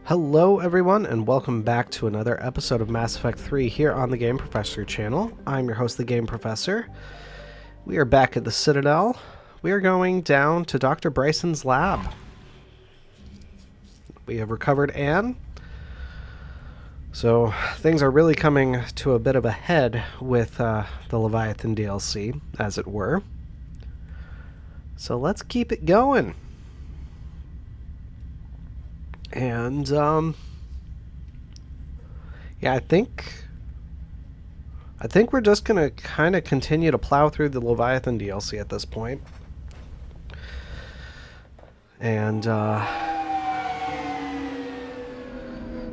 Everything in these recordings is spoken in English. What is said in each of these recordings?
Hello everyone, and welcome back to another episode of Mass Effect 3 here on the Game Professor channel. I'm your host, the Game Professor. We are back at the Citadel. We are going down to Dr. Bryson's lab. We have recovered Anne. So things are really coming to a bit of a head with the Leviathan DLC, as it were. So let's keep it going. And, yeah, I think we're just going to kind of continue to plow through the Leviathan DLC at this point. And,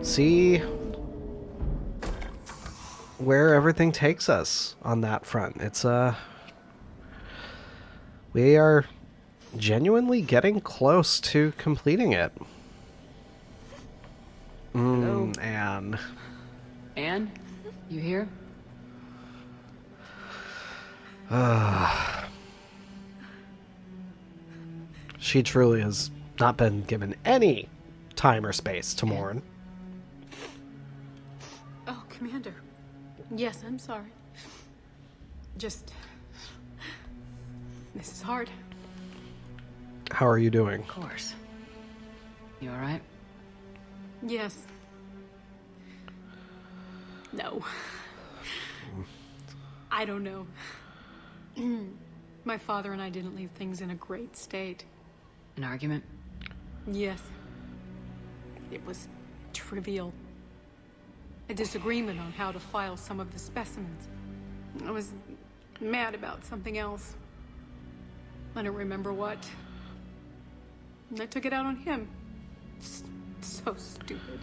see where everything takes us on that front. It's, we are genuinely getting close to completing it. Hello. Anne. Anne? You here? She truly has not been given any time or space to mourn. Oh, Commander. Yes, I'm sorry. Just... this is hard. How are you doing? Of course. You alright? Yes. No. I don't know. My father and I didn't leave things in a great state. An argument? Yes. It was trivial. A disagreement on how to file some of the specimens. I was mad about something else. I don't remember what. And I took it out on him. So stupid.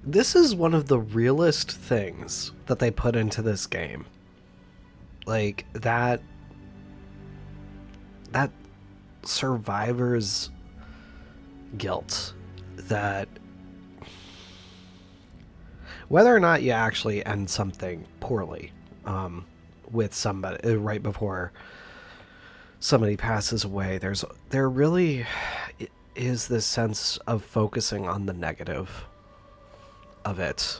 This is one of the realest things that they put into this game. Like, that survivor's guilt. That whether or not you actually end something poorly with somebody right before somebody passes away, there really is this sense of focusing on the negative of it.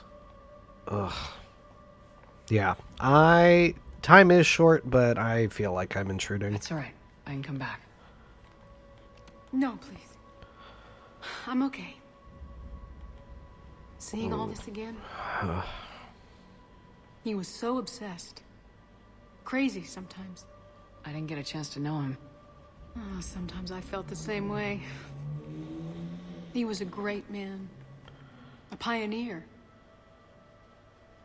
Ugh. Yeah, time is short, but I feel like I'm intruding. That's alright. I can come back. No, please. I'm okay. Seeing all this again? He was so obsessed. Crazy sometimes. I didn't get a chance to know him. Oh, sometimes I felt the same way. He was a great man. A pioneer.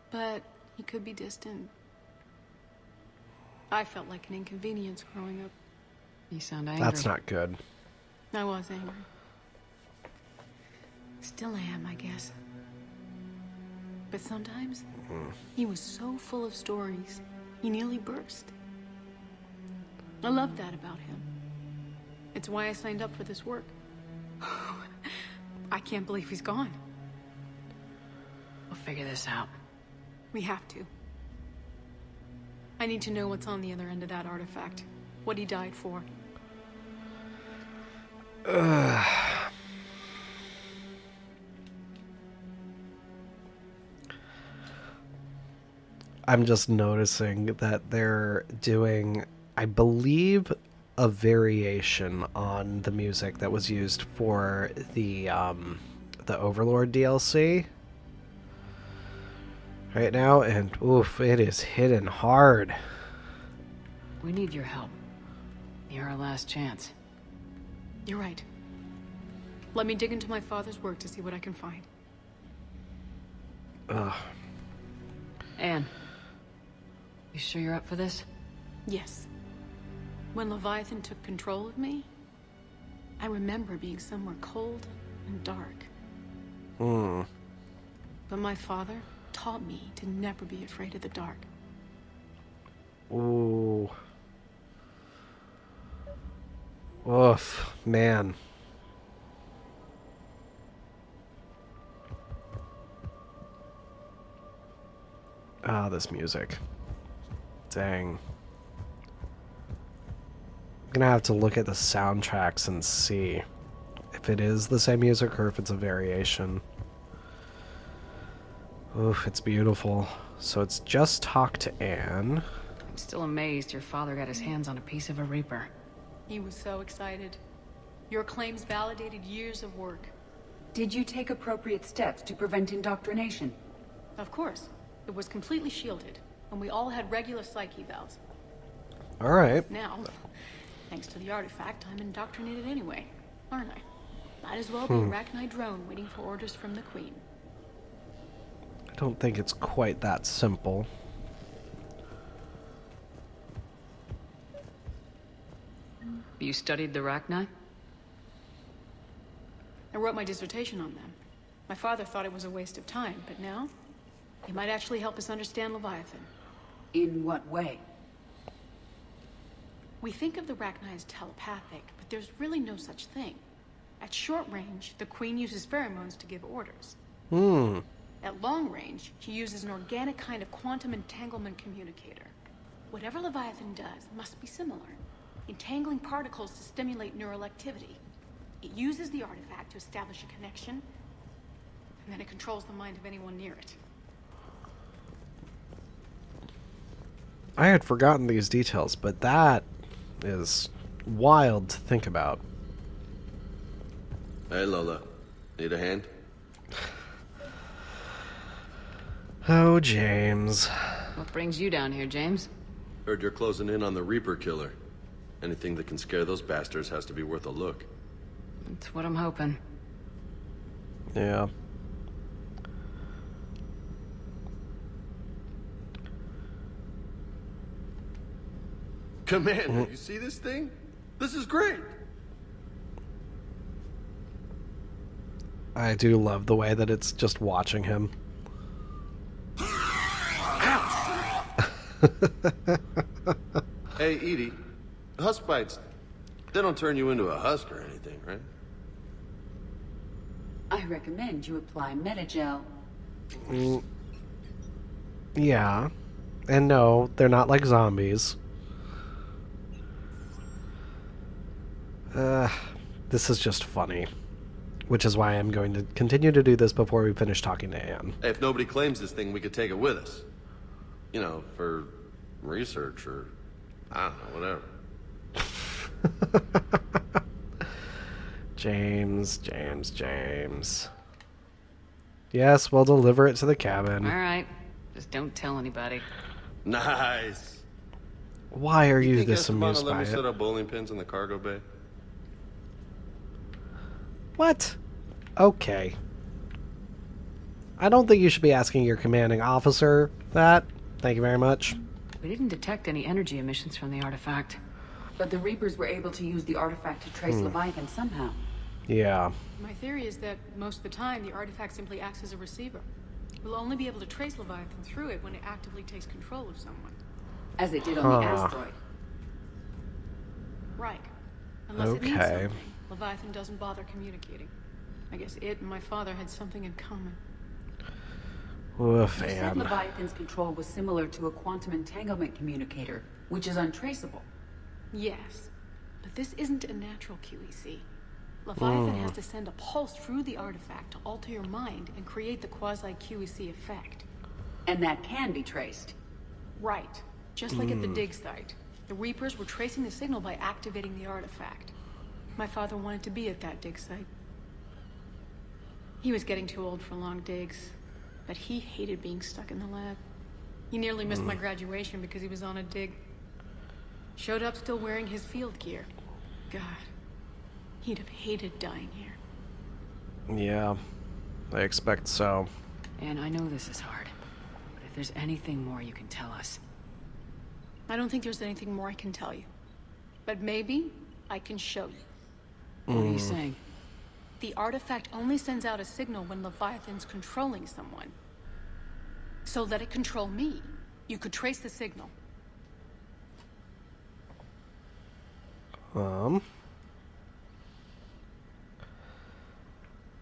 But he could be distant. I felt like an inconvenience growing up. You sound angry. That's not good. I was angry. Still am, I guess. But sometimes, he was so full of stories, he nearly burst. I love that about him. It's why I signed up for this work. I can't believe he's gone. We'll figure this out. We have to. I need to know what's on the other end of that artifact. What he died for. I'm just noticing that they're doing, I believe, a variation on the music that was used for the Overlord DLC right now, and oof, it is hitting hard. We need your help. You're our last chance. You're right. Let me dig into my father's work to see what I can find. Anne. You sure you're up for this? Yes. When Leviathan took control of me, I remember being somewhere cold and dark. But my father taught me to never be afraid of the dark. Ooh. Oof, man. Ah, this music. Dang. I'm gonna have to look at the soundtracks and see if if it is the same music or if it's a variation. Oof, it's beautiful. So it's just talk to Anne. I'm still amazed your father got his hands on a piece of a Reaper. He was so excited. Your claims validated years of work. Did you take appropriate steps to prevent indoctrination? Of course. It was completely shielded, and we all had regular psych evals. Alright. Now, thanks to the artifact, I'm indoctrinated anyway, aren't I? Might as well be a Arachnite drone waiting for orders from the Queen. I don't think it's quite that simple. You studied the Rachni? I wrote my dissertation on them. My father thought it was a waste of time, but now, it might actually help us understand Leviathan. In what way? We think of the Rachni as telepathic, but there's really no such thing. At short range, the Queen uses pheromones to give orders. At long range, she uses an organic kind of quantum entanglement communicator. Whatever Leviathan does must be similar, entangling particles to stimulate neural activity. It uses the artifact to establish a connection, and then it controls the mind of anyone near it. I had forgotten these details, but that is wild to think about. Hey, Lola. Need a hand? Oh, James. What brings you down here, James? Heard you're closing in on the Reaper killer. Anything that can scare those bastards has to be worth a look. That's what I'm hoping. Yeah. Commander, you see this thing? This is great! I do love the way that it's just watching him. Hey, Edie. Husk bites, they don't turn you into a husk or anything, right? I recommend you apply Metagel. Yeah. And no, they're not like zombies. This is just funny. Which is why I'm going to continue to do this before we finish talking to Anne. Hey, if nobody claims this thing, we could take it with us. You know, for research or, I don't know, whatever. James. Yes, we'll deliver it to the cabin. All right. Just don't tell anybody. Nice. Why are you Think this Esteban will amused let by me set it? up bowling pins in the cargo bay? What? Okay. I don't think you should be asking your commanding officer that. Thank you very much. We didn't detect any energy emissions from the artifact. But the Reapers were able to use the artifact to trace Leviathan somehow. Yeah. My theory is that most of the time, the artifact simply acts as a receiver. We'll only be able to trace Leviathan through it when it actively takes control of someone. As it did on the asteroid. Right. Unless it needs Okay. something, Leviathan doesn't bother communicating. I guess it and my father had something in common. Oof, You said Anne. Leviathan's control was similar to a quantum entanglement communicator, which is untraceable. Yes, but this isn't a natural QEC. Leviathan has to send a pulse through the artifact to alter your mind and create the quasi-QEC effect. And that can be traced. Right. Just like at the dig site. The Reapers were tracing the signal by activating the artifact. My father wanted to be at that dig site. He was getting too old for long digs, but he hated being stuck in the lab. He nearly missed my graduation because he was on a dig. Showed up still wearing his field gear. God, he'd have hated dying here. Yeah. I expect so. And I know this is hard, but if there's anything more you can tell us. I don't think there's anything more I can tell you. But maybe I can show you. What are you saying? The artifact only sends out a signal when Leviathan's controlling someone. So let it control me. You could trace the signal.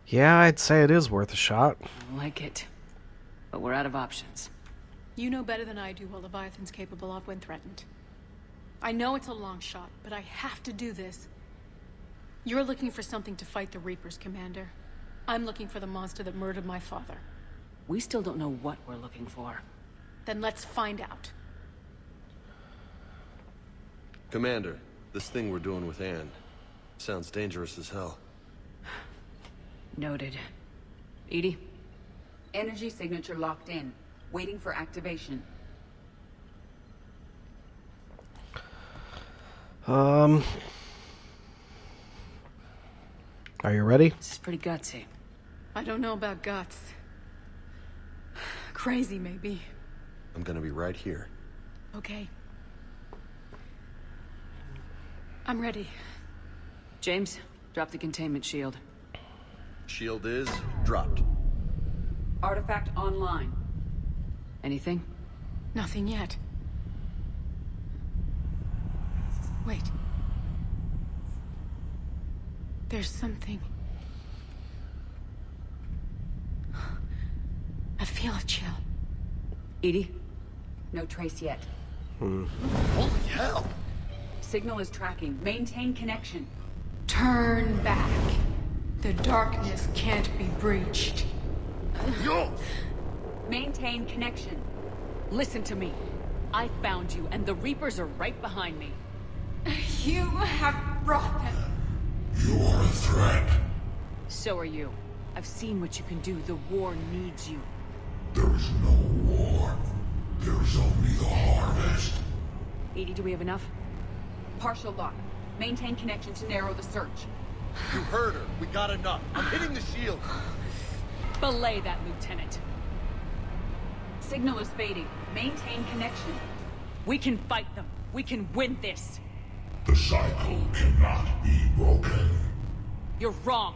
Yeah, I'd say it is worth a shot. I like it. But we're out of options. You know better than I do what Leviathan's capable of when threatened. I know it's a long shot, but I have to do this. You're looking for something to fight the Reapers, Commander. I'm looking for the monster that murdered my father. We still don't know what we're looking for. Then let's find out. Commander, this thing we're doing with Anne sounds dangerous as hell. Noted. Edie? Energy signature locked in. Waiting for activation. Are you ready? This is pretty gutsy. I don't know about guts. Crazy, maybe. I'm gonna be right here. Okay. I'm ready. James, drop the containment shield. Shield is dropped. Artifact online. Anything? Nothing yet. Wait. There's something. I feel a chill. Edie? No trace yet. Holy hell! Signal is tracking. Maintain connection. Turn back. The darkness can't be breached. Yo! Maintain connection. Listen to me. I found you, and the Reapers are right behind me. You have brought them. You are a threat. So are you. I've seen what you can do. The war needs you. There is no war. There is only the harvest. Edie, do we have enough? Partial lock. Maintain connection to narrow the search. You heard her. We got enough. I'm hitting the shield. Belay that, Lieutenant. Signal is fading. Maintain connection. We can fight them. We can win this. The cycle cannot be broken. You're wrong.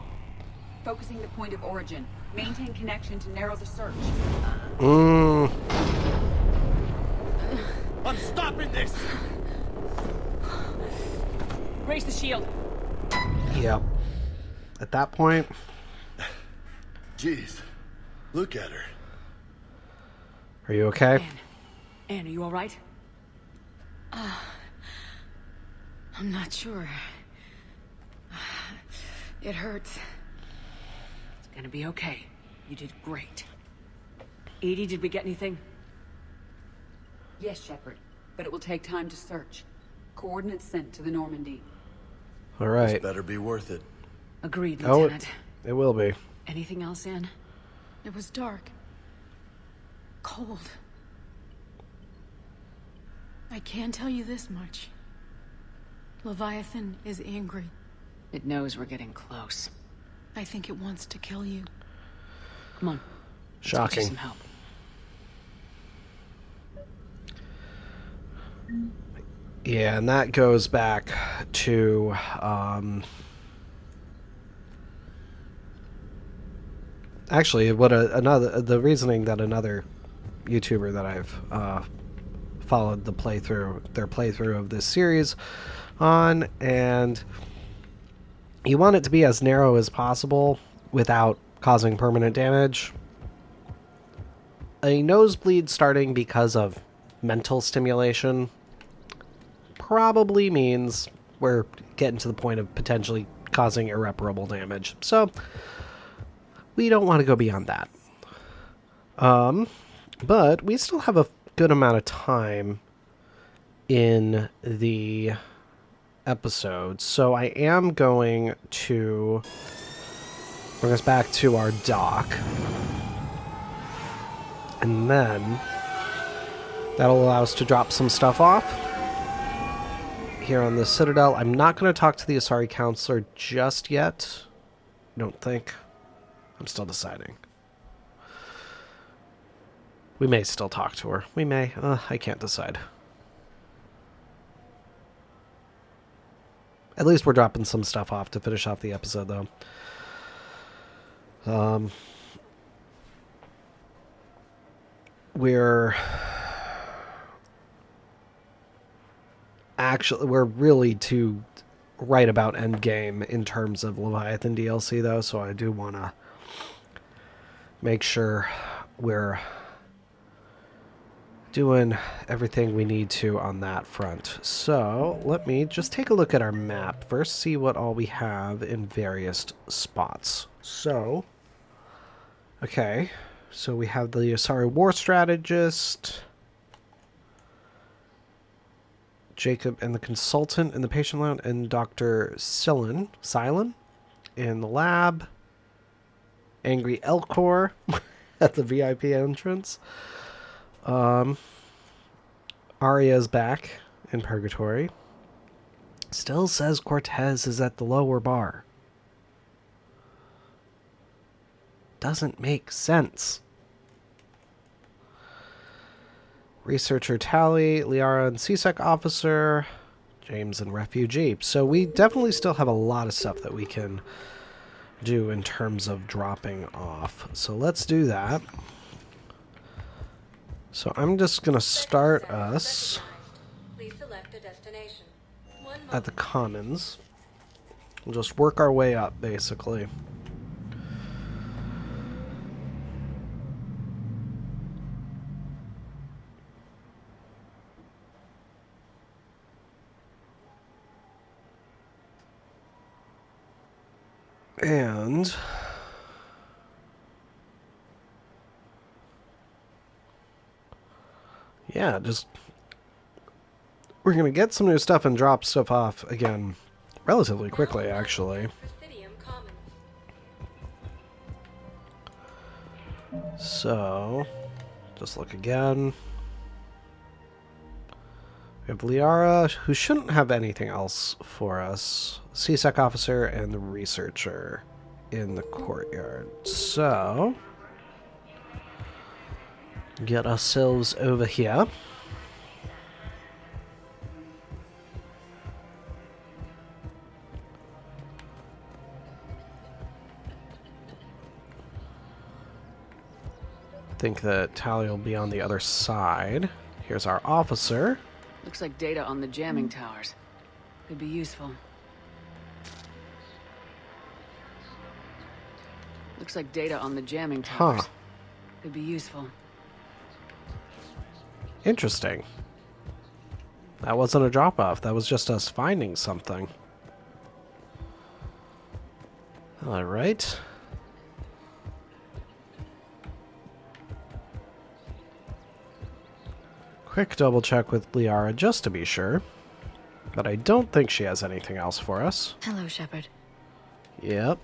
Focusing the point of origin. Maintain connection to narrow the search. I'm stopping this! Raise the shield. Yep. At that point, Jeez. Look at her. are you okay? Anne, are you all right? I'm not sure. It hurts. It's gonna be okay. You did great. Edie, did we get anything? Yes, Shepard. But it will take time to search. Coordinates sent to the Normandy. All right. Better be worth it. Agreed, Oh, Lieutenant. it will be. Anything else, Anne? It was dark. Cold. I can tell you this much. Leviathan is angry. It knows we're getting close. I think it wants to kill you. Come on. Let's get you Shocking. some help. Yeah, and that goes back to actually the reasoning that another YouTuber that I've followed their playthrough of this series on, and you want it to be as narrow as possible without causing permanent damage. A nosebleed starting because of mental stimulation probably means we're getting to the point of potentially causing irreparable damage. So we don't want to go beyond that. But we still have a good amount of time in the episode. So I am going to bring us back to our dock. And then that'll allow us to drop some stuff off here on the Citadel. I'm not going to talk to the Asari Councilor just yet. I don't think. I'm still deciding. We may still talk to her. We may. I can't decide. At least we're dropping some stuff off to finish off the episode, though. We're really to right about endgame in terms of Leviathan DLC, though, so I do want to make sure we're doing everything we need to on that front. So let me just take a look at our map first, see what all we have in various spots. So, okay, so we have the Asari War Strategist, Jacob and the Consultant in the Patient Lounge, and Dr. Silent in the lab, Angry Elcor at the VIP entrance. Arya's back in Purgatory. Still says Cortez is at the lower bar. Doesn't make sense. Researcher Tally, Liara and CSEC officer, James and refugee. So we definitely still have a lot of stuff that we can do in terms of dropping off. So let's do that. So I'm just going to start us at the Commons. We'll just work our way up, basically. And yeah, just we're gonna get some new stuff and drop stuff off again relatively quickly, actually. So just look again. We have Liara, who shouldn't have anything else for us. CSEC officer and the researcher in the courtyard. So get ourselves over here. Think that Tally will be on the other side. Here's our officer. Looks like data on the jamming towers. Could be useful. Looks like data on the jamming towers. Huh. Could be useful. Interesting. That wasn't a drop-off. That was just us finding something. All right. Quick double check with Liara just to be sure. But I don't think she has anything else for us. Hello, Shepard. Yep.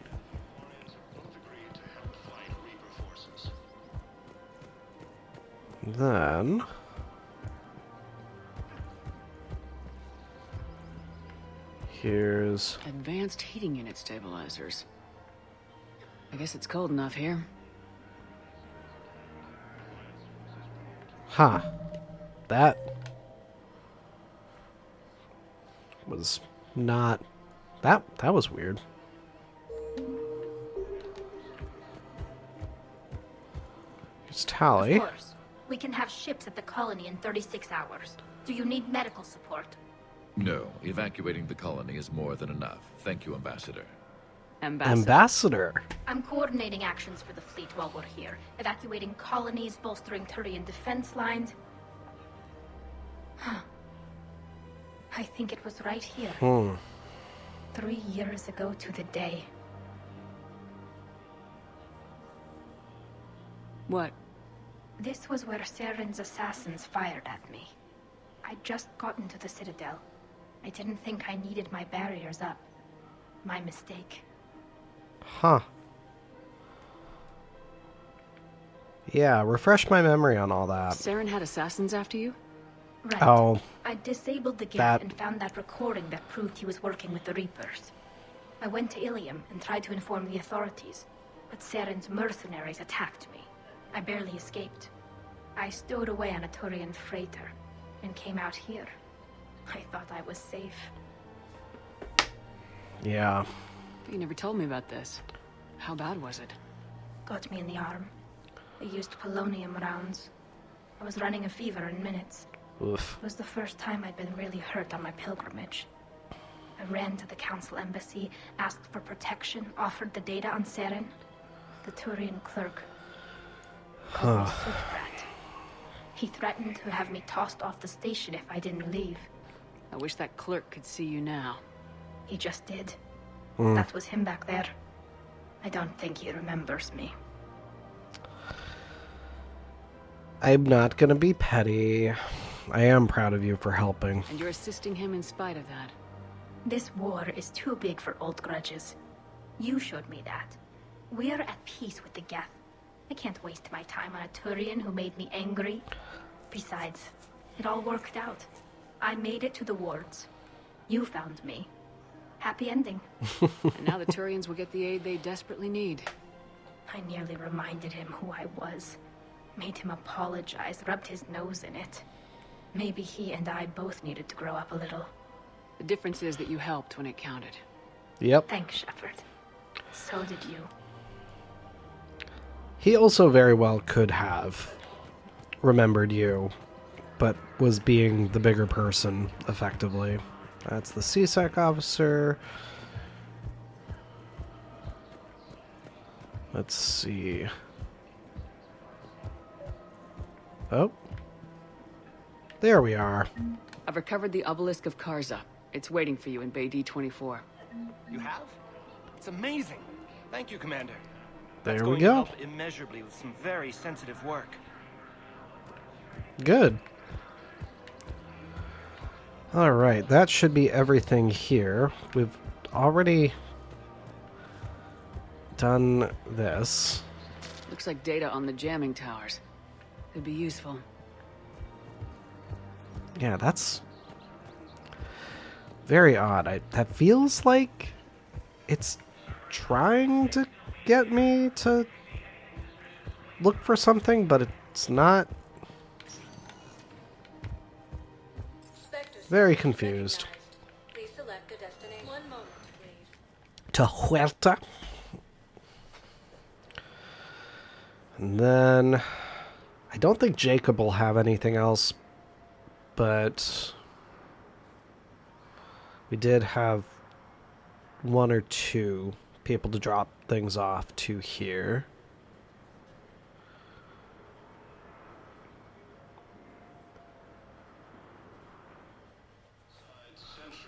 Then here's Advanced heating unit stabilizers. I guess it's cold enough here. huh. That was not that was weird. Here's Tally. Of course. We can have ships at the colony in 36 hours. Do you need medical support? No, evacuating the colony is more than enough. Thank you, Ambassador. Ambassador. I'm coordinating actions for the fleet while we're here. Evacuating colonies, bolstering Turian defense lines. Huh. I think it was right here. 3 years ago to the day. What? This was where Saren's assassins fired at me. I'd just gotten to the Citadel. I didn't think I needed my barriers up. My mistake. Huh. Yeah, refresh my memory on all that. Saren had assassins after you? Right. Oh. I disabled the gif That- and found that recording that proved he was working with the Reapers. I went to Ilium and tried to inform the authorities, but Saren's mercenaries attacked me. I barely escaped. I stowed away on a Turian freighter and came out here. I thought I was safe. Yeah. You never told me about this. How bad was it? Got me in the arm. They used polonium rounds. I was running a fever in minutes. Oof. It was the first time I'd been really hurt on my pilgrimage. I ran to the council embassy, asked for protection, offered the data on Saren. The Turian clerk called me Soot Brat. He threatened to have me tossed off the station if I didn't leave. I wish that clerk could see you now. He just did. That was him back there. I don't think he remembers me. I'm not gonna be petty. I am proud of you for helping. And you're assisting him in spite of that. This war is too big for old grudges. You showed me that. We're at peace with the Geth. I can't waste my time on a Turian who made me angry. Besides, it all worked out. I made it to the wards. You found me. Happy ending. And now the Turians will get the aid they desperately need. I nearly reminded him who I was. Made him apologize, rubbed his nose in it. Maybe he and I both needed to grow up a little. The difference is that you helped when it counted. Yep. Thanks, Shepard. So did you. He also very well could have remembered you, but was being the bigger person, effectively. That's the CSEC officer. Let's see. Oh. There we are. I've recovered the obelisk of Karza. It's waiting for you in Bay D-24. You have? It's amazing. Thank you, Commander. There That's we going go. to help immeasurably with some very sensitive work. Good. Alright, that should be everything here. We've already done this. Looks like data on the jamming towers. Could be useful. Yeah, that's very odd. That feels like it's trying to get me to look for something, but it's not. Very confused. Please select a destination. 1 moment, please. To Huerta. And then I don't think Jacob will have anything else, but we did have 1 or 2 people to drop things off to here.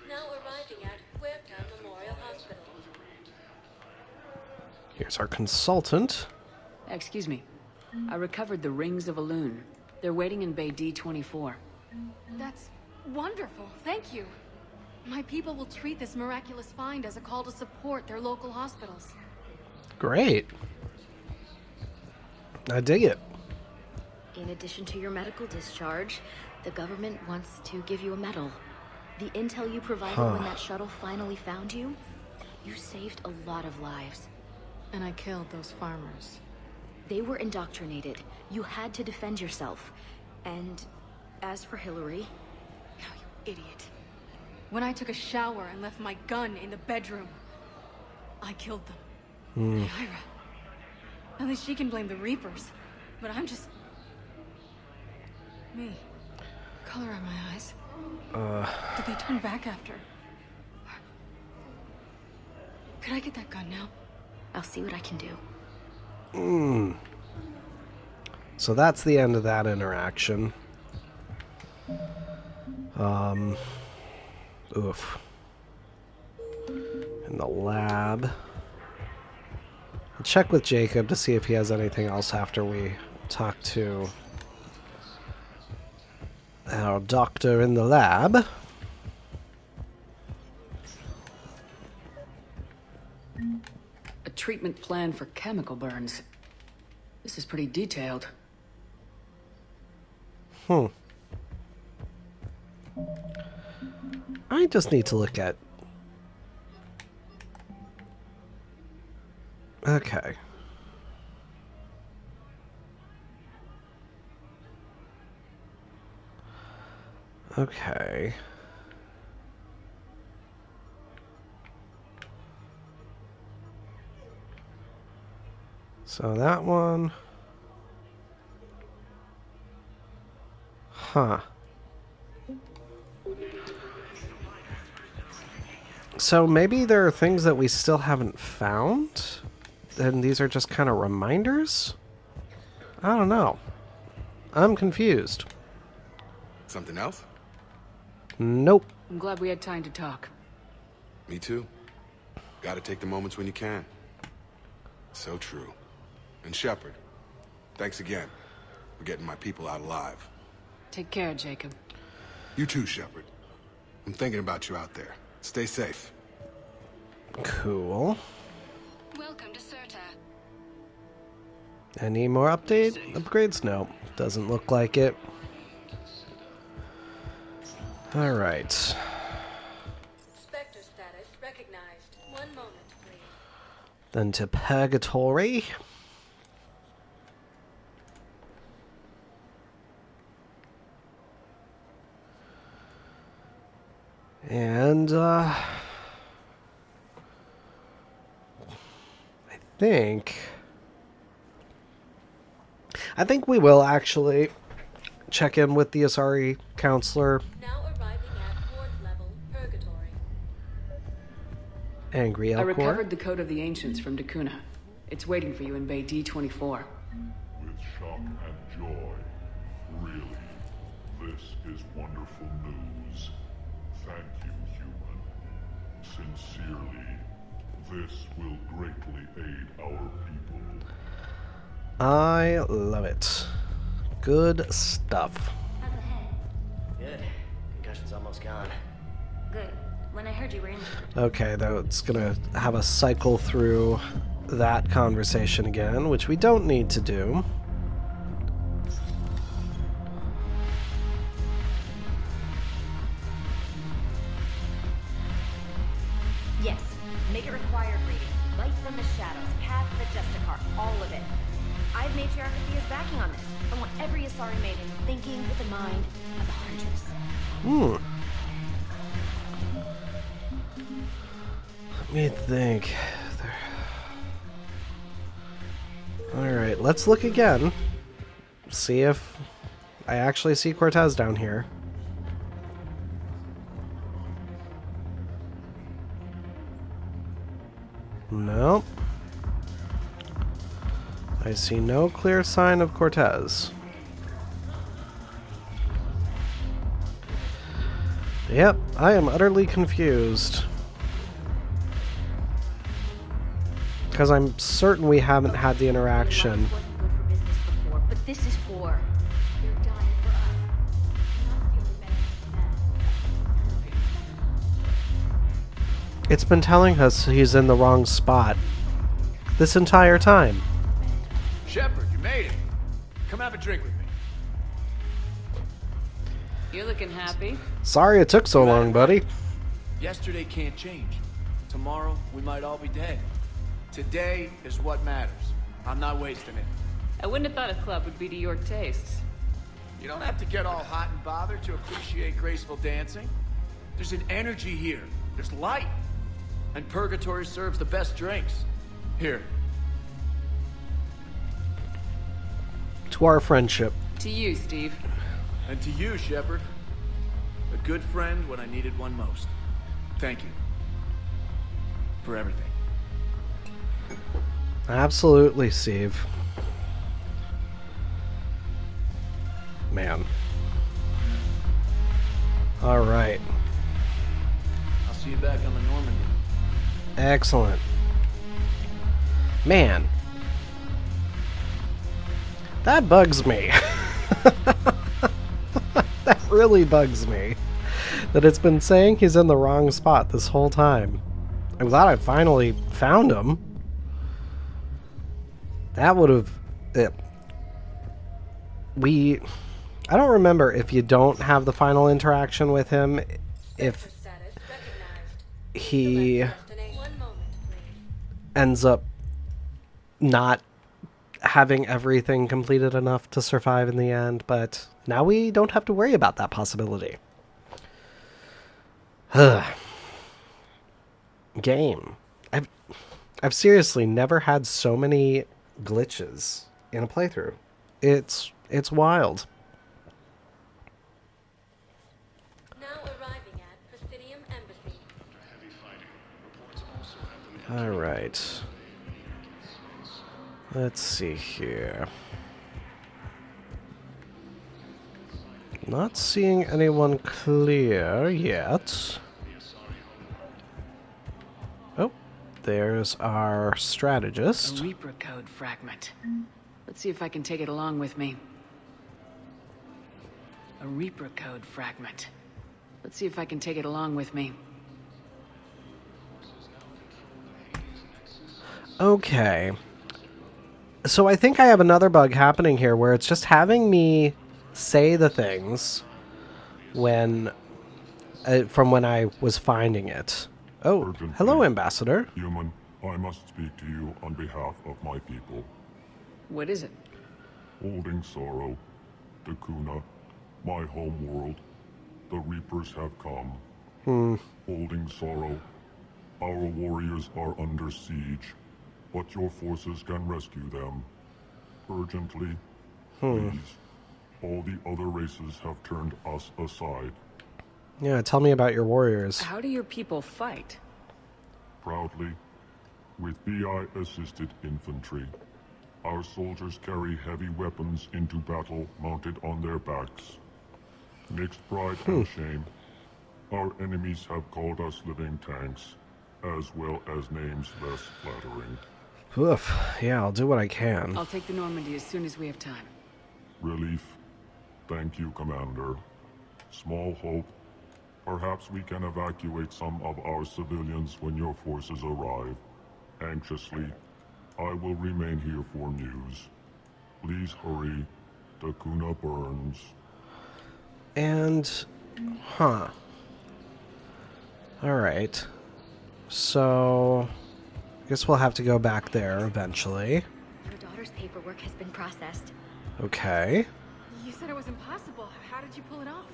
Now arriving at Huerta Memorial Hospital. Here's our consultant. Excuse me. I recovered the rings of Elune. They're waiting in Bay D-24. That's wonderful. Thank you. My people will treat this miraculous find as a call to support their local hospitals. Great. I dig it. In addition to your medical discharge, the government wants to give you a medal. The intel you provided when that shuttle finally found you, you saved a lot of lives. And I killed those farmers. They were indoctrinated. You had to defend yourself. And as for Hillary... No, you idiot. When I took a shower and left my gun in the bedroom, I killed them. Ira. At least she can blame the Reapers. But I'm just... me. Color in my eyes. Did they turn back after? Could I get that gun now? I'll see what I can do. So that's the end of that interaction. Oof. In the lab. I'll check with Jacob to see if he has anything else after we talk to our doctor in the lab. A treatment plan for chemical burns. This is pretty detailed. I just need to look at... Okay. Okay. So that one... Huh. So maybe there are things that we still haven't found? And these are just kind of reminders? I don't know. I'm confused. Something else? Nope. I'm glad we had time to talk. Me too. Gotta take the moments when you can. So true. And Shepard, thanks again for getting my people out alive. Take care, Jacob. You too, Shepard. I'm thinking about you out there. Stay safe. Cool. Welcome to Certa. Any more upgrades? No. Doesn't look like it. Alright. Spectre status recognized. 1 moment, please. Then to Purgatory. And, I think we will actually check in with the Asari Councilor. Now arriving at ward level Purgatory. Angry Elcor. I recovered the Code of the Ancients from Dakuna. It's waiting for you in Bay D24. With shock and joy. Really, this is wonderful news. Thank you, human. Sincerely, this will greatly aid our people. I love it. Good stuff. How's the head? Good. Concussion's almost gone. Good. When I heard you were injured. Okay, though it's gonna have us cycle through that conversation again, which we don't need to do. Yes. Make it required reading. Light from the shadows, path of the Justicar, all of it. I have matriarch Thea's backing on this. I want every Asari maiden thinking with the mind of the Huntress. Let me think. Alright, let's look again. See if I actually see Cortez down here. Nope. I see no clear sign of Cortez. Yep, I am utterly confused. Because I'm certain we haven't had the interaction. Wasn't good for business before, but this is war. They're dying for us. Not the only benefit to them. It's been telling us he's in the wrong spot this entire time. Shepard, you made it. Come have a drink with me. You're looking happy. Sorry it took so long, buddy. Yesterday can't change. Tomorrow, we might all be dead. Today is what matters. I'm not wasting it. I wouldn't have thought a club would be to your tastes. You don't have to get all hot and bothered to appreciate graceful dancing. There's an energy here. There's light. And Purgatory serves the best drinks. Here. To our friendship. To you, Steve. And to you, Shepard. A good friend when I needed one most. Thank you. For everything. Absolutely, Steve. Man. Alright. I'll see you back on the Normandy. Excellent. Man. That bugs me. That really bugs me. That it's been saying he's in the wrong spot this whole time. I'm glad I finally found him. That would have... I don't remember if you don't have the final interaction with him, if he ends up not having everything completed enough to survive in the end, but now we don't have to worry about that possibility. Game. I've seriously never had so many glitches in a playthrough. It's wild. Now arriving at Presidium Embassy. All right. Let's see here. Not seeing anyone clear yet. Oh, there's our strategist. A Reaper code fragment. Let's see if I can take it along with me. A Reaper code fragment. Let's see if I can take it along with me. Okay. So I think I have another bug happening here where it's just having me say the things when from when I was finding it. Oh, Urgently, hello, Ambassador. Human, I must speak to you on behalf of my people. What is it? Holding sorrow, Dakuna, my home world. The Reapers have come. Holding sorrow. Our warriors are under siege, but your forces can rescue them. Urgently, please. All the other races have turned us aside. Yeah, tell me about your warriors. How do your people fight? Proudly, with VI-assisted infantry. Our soldiers carry heavy weapons into battle mounted on their backs. Mixed pride and shame. Our enemies have called us living tanks, as well as names less flattering. Oof. Yeah, I'll do what I can. I'll take the Normandy as soon as we have time. Relief. Thank you, Commander. Small hope. Perhaps we can evacuate some of our civilians when your forces arrive. Anxiously, I will remain here for news. Please hurry. Dakuna burns. And... Alright. So... I guess we'll have to go back there eventually. Your daughter's paperwork has been processed. Okay. You said it was impossible. How did you pull it off?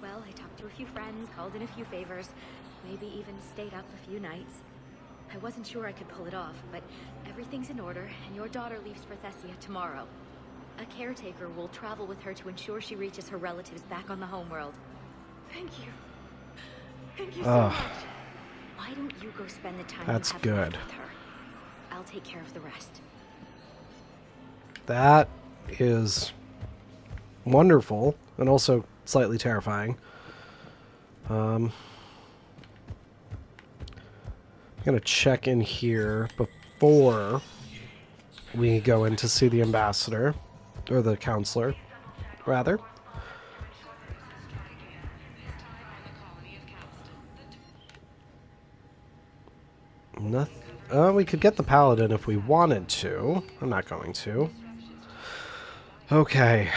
Well, I talked to a few friends, called in a few favors, maybe even stayed up a few nights. I wasn't sure I could pull it off, but everything's in order, and your daughter leaves for Thessia tomorrow. A caretaker will travel with her to ensure she reaches her relatives back on the homeworld. Thank you. Thank you so much. Why don't you go spend the time That's you have good. left with her? I'll take care of the rest. That is wonderful, and also slightly terrifying. I'm gonna check in here before we go in to see the ambassador, or the counselor, rather. Nothing. We could get the paladin if we wanted to. I'm not going to. Okay.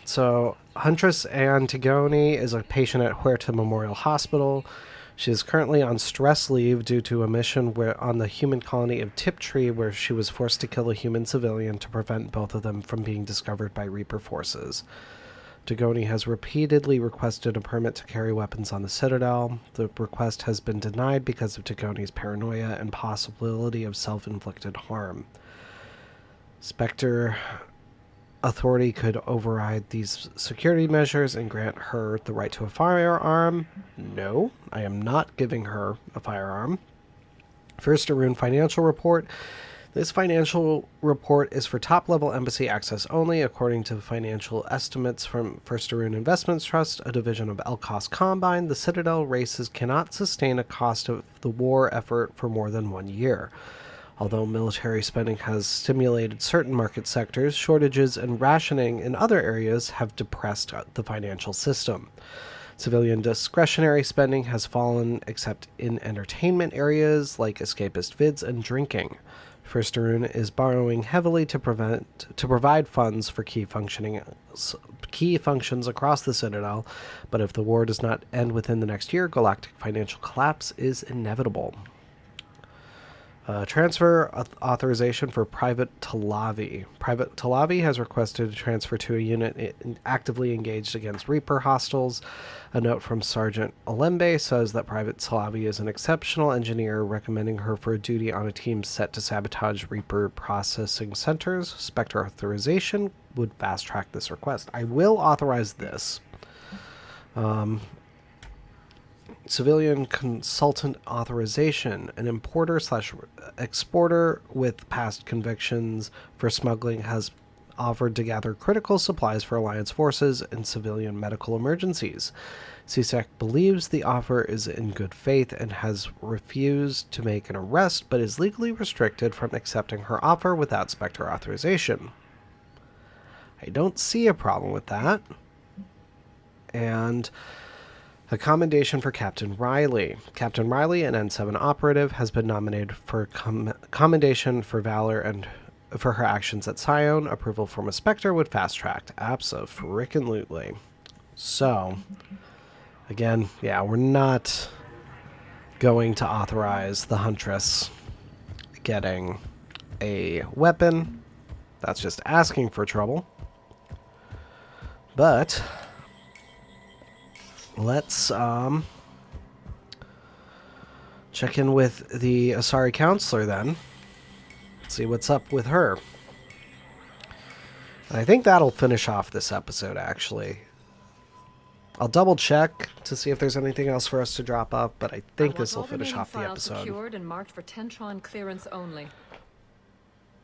So, Huntress Antigone is a patient at Huerta Memorial Hospital. She is currently on stress leave due to a mission on the human colony of Tiptree, where she was forced to kill a human civilian to prevent both of them from being discovered by Reaper forces. Tagoni has repeatedly requested a permit to carry weapons on the Citadel. The request has been denied because of Tagoni's paranoia and possibility of self-inflicted harm. Spectre Authority could override these security measures and grant her the right to a firearm. No, I am not giving her a firearm. First Arun financial report. This financial report is for top-level embassy access only, according to financial estimates from First Arun Investments Trust, a division of Elkos Combine. The Citadel races cannot sustain a cost of the war effort for more than 1 year. Although military spending has stimulated certain market sectors, shortages and rationing in other areas have depressed the financial system. Civilian discretionary spending has fallen except in entertainment areas like escapist vids and drinking. First Arun is borrowing heavily to provide funds for key functions across the Citadel, but if the war does not end within the next year, galactic financial collapse is inevitable. Transfer authorization for Private Talavi. Private Talavi has requested a transfer to a unit actively engaged against Reaper hostiles. A note from Sergeant Olembe says that Private Talavi is an exceptional engineer, recommending her for a duty on a team set to sabotage Reaper processing centers. Spectre authorization would fast-track this request. I will authorize this. Civilian consultant authorization. An importer/exporter with past convictions for smuggling has offered to gather critical supplies for Alliance forces in civilian medical emergencies. CSEC believes the offer is in good faith and has refused to make an arrest, but is legally restricted from accepting her offer without Spectre authorization. I don't see a problem with that. And a commendation for Captain Riley. Captain Riley, an N7 operative, has been nominated for commendation for valor and for her actions at Scion. Approval from a Spectre would fast-tracked. Abso-frickin-lutely. So, again, yeah, we're not going to authorize the Huntress getting a weapon. That's just asking for trouble. But let's check in with the Asari Councilor then. See what's up with her. And I think that'll finish off this episode, actually. I'll double check to see if there's anything else for us to drop up, but I think this will finish off the episode. Secured and marked for Tentron clearance only.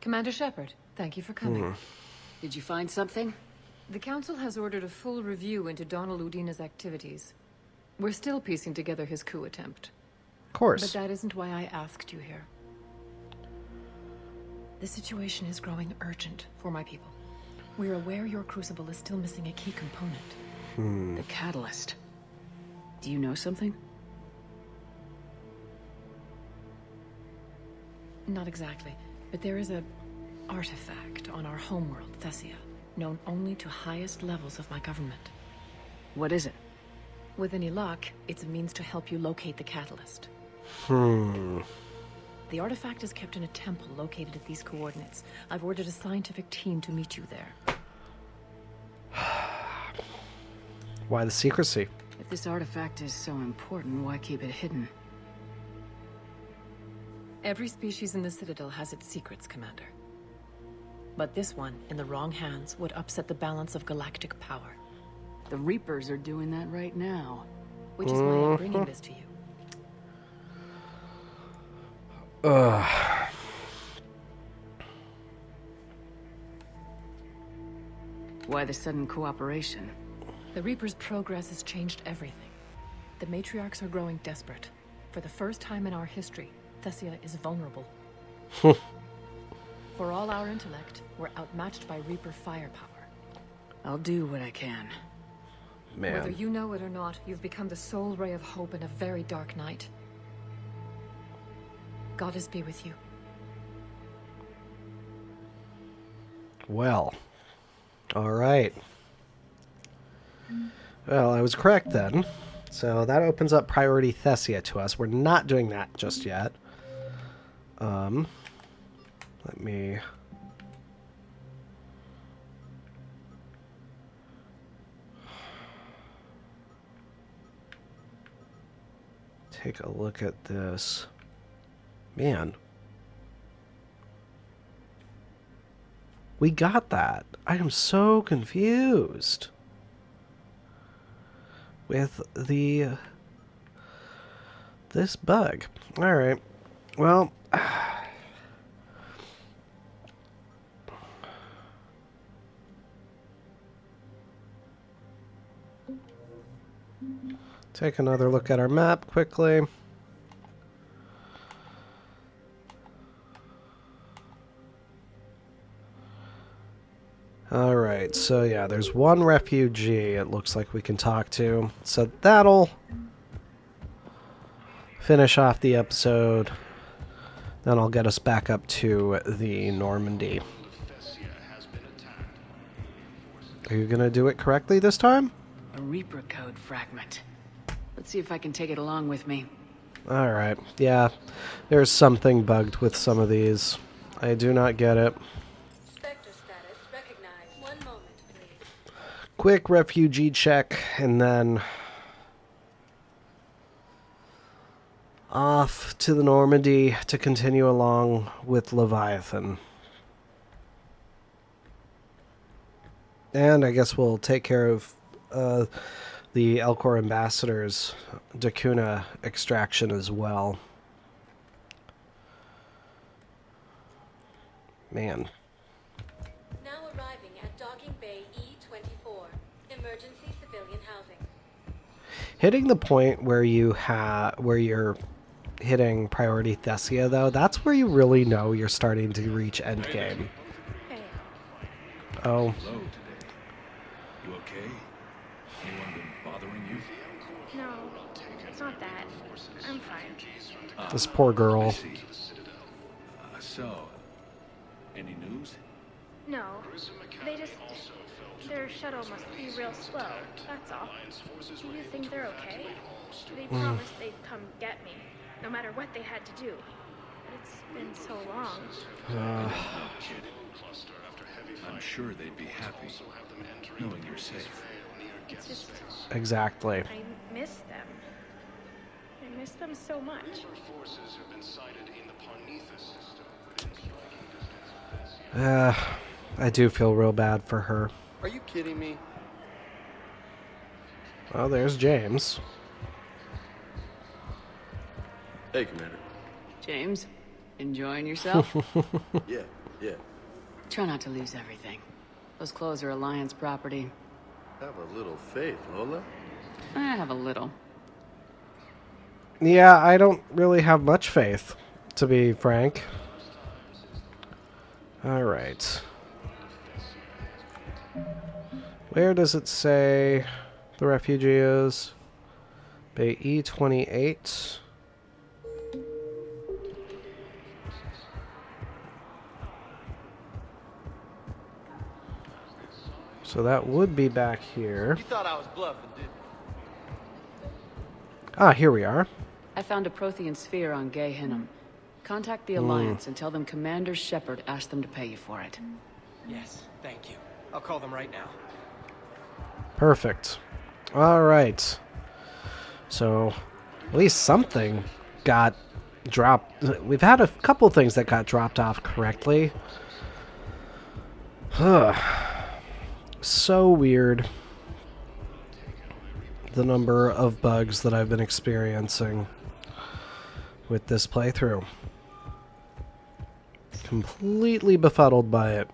Commander Shepard, thank you for coming. Did you find something? The Council has ordered a full review into Donald Udina's activities. We're still piecing together his coup attempt. Of course. But that isn't why I asked you here. The situation is growing urgent for my people. We're aware your crucible is still missing a key component. The catalyst. Do you know something? Not exactly, but there is a artifact on our homeworld, Thessia, known only to highest levels of my government. What is it? With any luck, it's a means to help you locate the catalyst. The artifact is kept in a temple located at these coordinates. I've ordered a scientific team to meet you there. Why the secrecy? If this artifact is so important, why keep it hidden? Every species in the Citadel has its secrets, Commander. But this one, in the wrong hands, would upset the balance of galactic power. The Reapers are doing that right now. Which is why I'm bringing this to you. Why the sudden cooperation? The Reaper's progress has changed everything. The matriarchs are growing desperate. For the first time in our history, Thessia is vulnerable. For all our intellect, we're outmatched by Reaper firepower. I'll do what I can. Man. Whether you know it or not, you've become the sole ray of hope in a very dark night. Goddess be with you. Well. Alright. Well, I was correct then. So that opens up priority Thessia to us. We're not doing that just yet. Let me... take a look at this. Man. We got that. I am so confused with this bug. All right. Well, take another look at our map quickly. Alright, so yeah, there's one refugee it looks like we can talk to. So that'll finish off the episode. Then I'll get us back up to the Normandy. Are you gonna do it correctly this time? A Reaper code fragment. Let's see if I can take it along with me. Alright, yeah. There's something bugged with some of these. I do not get it. Quick refugee check, and then off to the Normandy to continue along with Leviathan. And I guess we'll take care of the Elcor Ambassador's Dacuna extraction as well. Man. Now arriving Emergency civilian housing. Hitting the point where you're hitting priority Thessia, though, that's where you really know you're starting to reach endgame. Oh. Hello today. You okay? Anyone been bothering you? No, it's not that. I'm fine. This poor girl. So, any news? No, their shuttle must be real slow, that's all. Do you think they're okay? They promised they'd come get me, no matter what they had to do. But it's been so long. I'm sure they'd be happy, knowing you're safe. It's just... Exactly. I miss them. I miss them so much. I do feel real bad for her. Are you kidding me? Oh, there's James. Hey, Commander. James, enjoying yourself? Yeah. Try not to lose everything. Those clothes are Alliance property. Have a little faith, Lola. I have a little. Yeah, I don't really have much faith, to be frank. Alright. Where does it say the refugee is? Bay E28. So that would be back here. You thought I was bluffing, didn't you? Ah, here we are. I found a Prothean sphere on Gay Hinnom. Contact the Alliance and tell them Commander Shepard asked them to pay you for it. Yes, thank you. I'll call them right now. Perfect. Alright. So, at least something got dropped. We've had a couple things that got dropped off correctly. So weird. The number of bugs that I've been experiencing with this playthrough. Completely befuddled by it.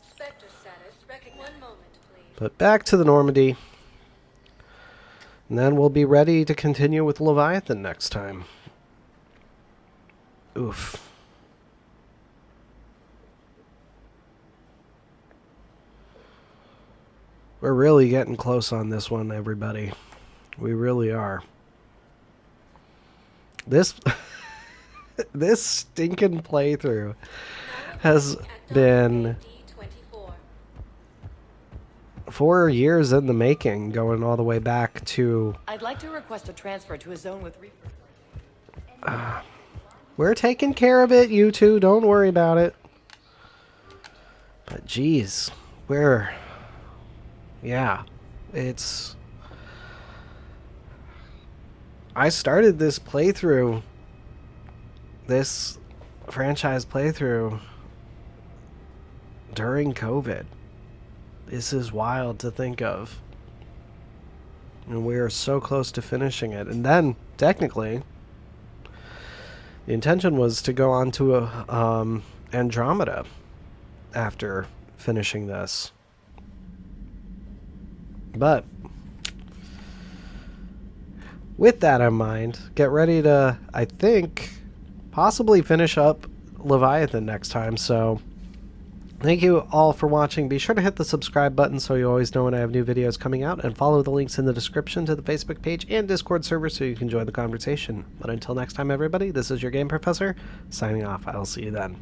Spectre status. One moment, please. But back to the Normandy. And then we'll be ready to continue with Leviathan next time. Oof. We're really getting close on this one, everybody. We really are. This this stinking playthrough has been 4 years in the making, going all the way back to... I'd like to request a transfer to a zone with Reaper. We're taking care of it, you two. Don't worry about it. But geez, we're... Yeah, it's... I started this playthrough, this franchise playthrough, during COVID. This is wild to think of. And we are so close to finishing it. And then, technically, the intention was to go on to Andromeda after finishing this. But with that in mind, get ready to, I think, possibly finish up Leviathan next time. So thank you all for watching. Be sure to hit the subscribe button so you always know when I have new videos coming out, and follow the links in the description to the Facebook page and Discord server so you can join the conversation. But until next time, everybody, this is your Game Professor, signing off. I'll see you then.